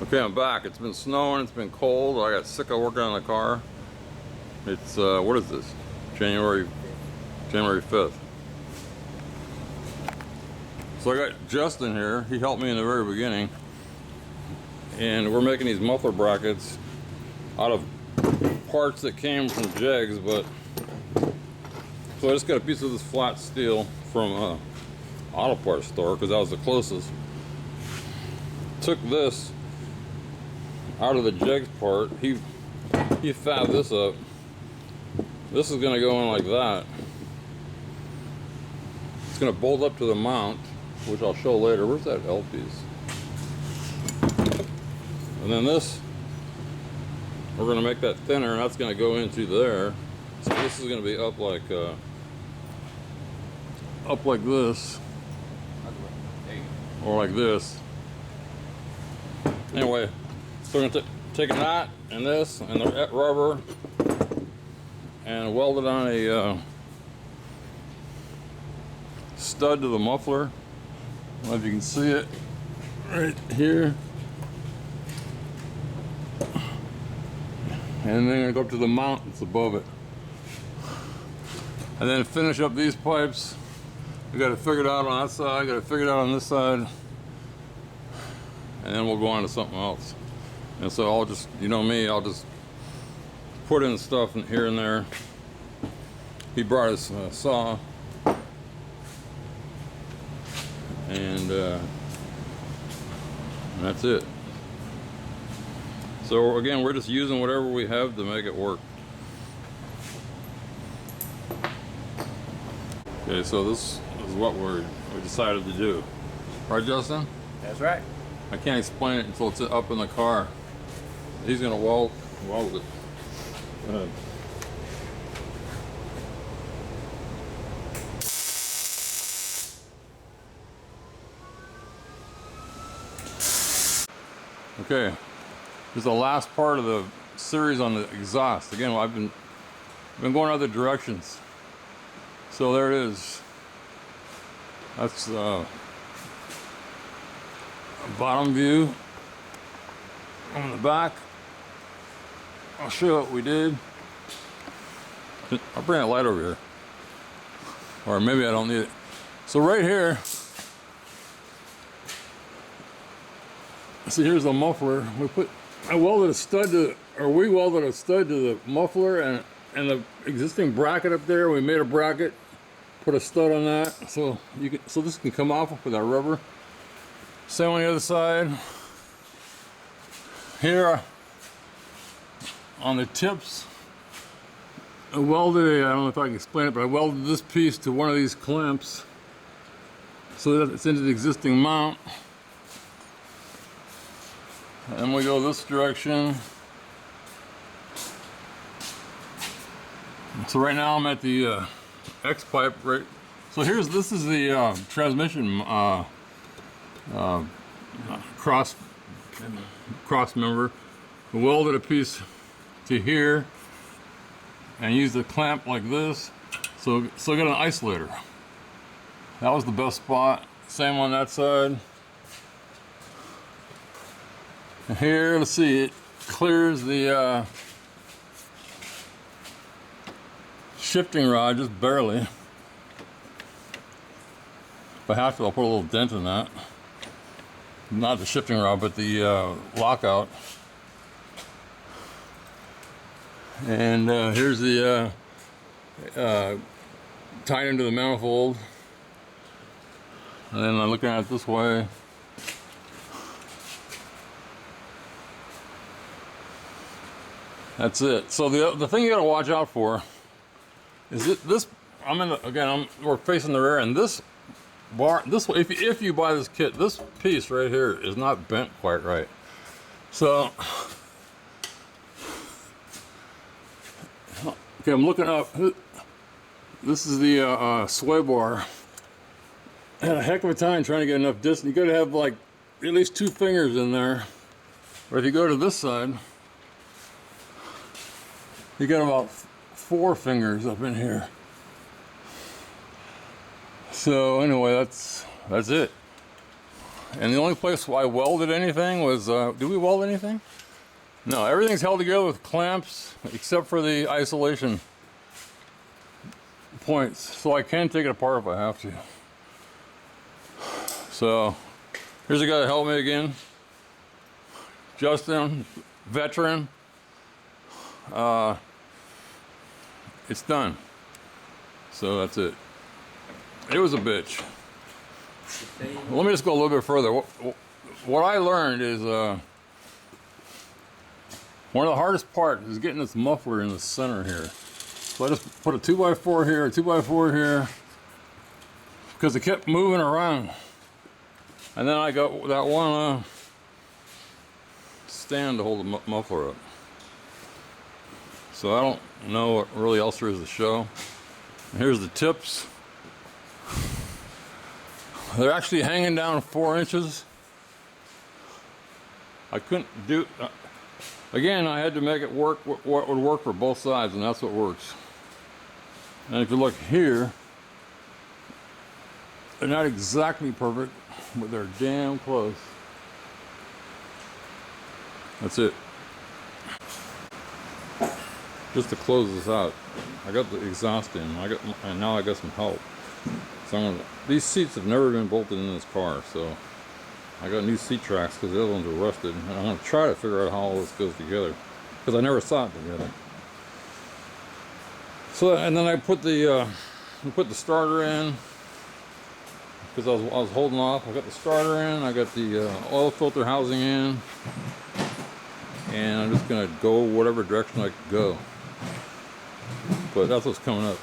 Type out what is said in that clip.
Okay, I'm back. It's been snowing, it's been cold. I got sick of working on the car. It's, what is this? January 5th. So I got Justin here. He helped me in the very beginning. And we're making these muffler brackets out of parts that came from jegs, but so I just got a piece of this flat steel from a auto parts store because that was the closest. Took this out of the jegs part. He fabbed this up. This is going to go in like that. It's going to bolt up to the mount, which I'll show later. Where's that L piece? And then this, we're going to make that thinner, and that's going to go into there. So this is going to be up like this, or like this. Anyway, so we're going to take a knot and this and the rubber and weld it on a stud to the muffler. I don't know if you can see it right here. And then go up to the mount that's above it. And then finish up these pipes. We got to figure it out on that side, got to figure it out on this side. And then we'll go on to something else. And so I'll just, you know me, I'll just put in stuff in here and there. He brought his saw. And that's it. So again, we're just using whatever we have to make it work. Okay, so this is what we decided to do. Right, Justin? That's right. I can't explain it until it's up in the car. He's gonna weld it. Okay, this is the last part of the series on the exhaust. Again, I've been going other directions. So there it is. That's a bottom view on the back. I'll show you what we did. I'll bring that light over here. Or maybe I don't need it. So right here, see, here's the muffler. We welded a stud to the muffler and the existing bracket up there. We made a bracket, put a stud on that, so this can come off with that rubber. Same on the other side. Here on the tips, I welded I don't know if I can explain it, but I welded this piece to one of these clamps so that it's into the existing mount. And we go this direction. So right now I'm at the X pipe. Right. So this is the transmission cross member. We welded a piece to here and used a clamp like this. So I got an isolator. That was the best spot. Same on that side. And here, let's see, it clears the shifting rod just barely. If I have to, I'll put a little dent in that. Not the shifting rod, but the lockout. And here's the tied into the manifold. And then I'm looking at it this way. That's it. So the thing you gotta watch out for is this. We're facing the rear, and this bar, if you buy this kit, this piece right here is not bent quite right. So, okay, I'm looking up. This is the sway bar. I had a heck of a time trying to get enough distance. You gotta have like at least 2 fingers in there. Or if you go to this side, you got about 4 fingers up in here. So anyway, that's it. And the only place I welded anything was, did we weld anything? No, everything's held together with clamps except for the isolation points. So I can take it apart if I have to. So here's a guy to help me again. Justin, veteran. It's done. So that's it. It was a bitch. Let me just go a little bit further. What I learned is one of the hardest parts is getting this muffler in the center here. So I just put a 2x4 here, a 2x4 here, because it kept moving around. And then I got that one stand to hold the muffler up. So I don't know what really else there is to show. And here's the tips. They're actually hanging down 4 inches. I couldn't do, again, I had to make it work what would work for both sides, and that's what works. And if you look here, they're not exactly perfect, but they're damn close. That's it. Just to close this out, I got the exhaust in, and now I got some help. So these seats have never been bolted in this car, so I got new seat tracks because the other ones are rusted, and I'm going to try to figure out how all this goes together because I never saw it together. So, and then I put the starter in because I was holding off. I got the starter in, I got the oil filter housing in, and I'm just going to go whatever direction I can go. But that's what's coming up.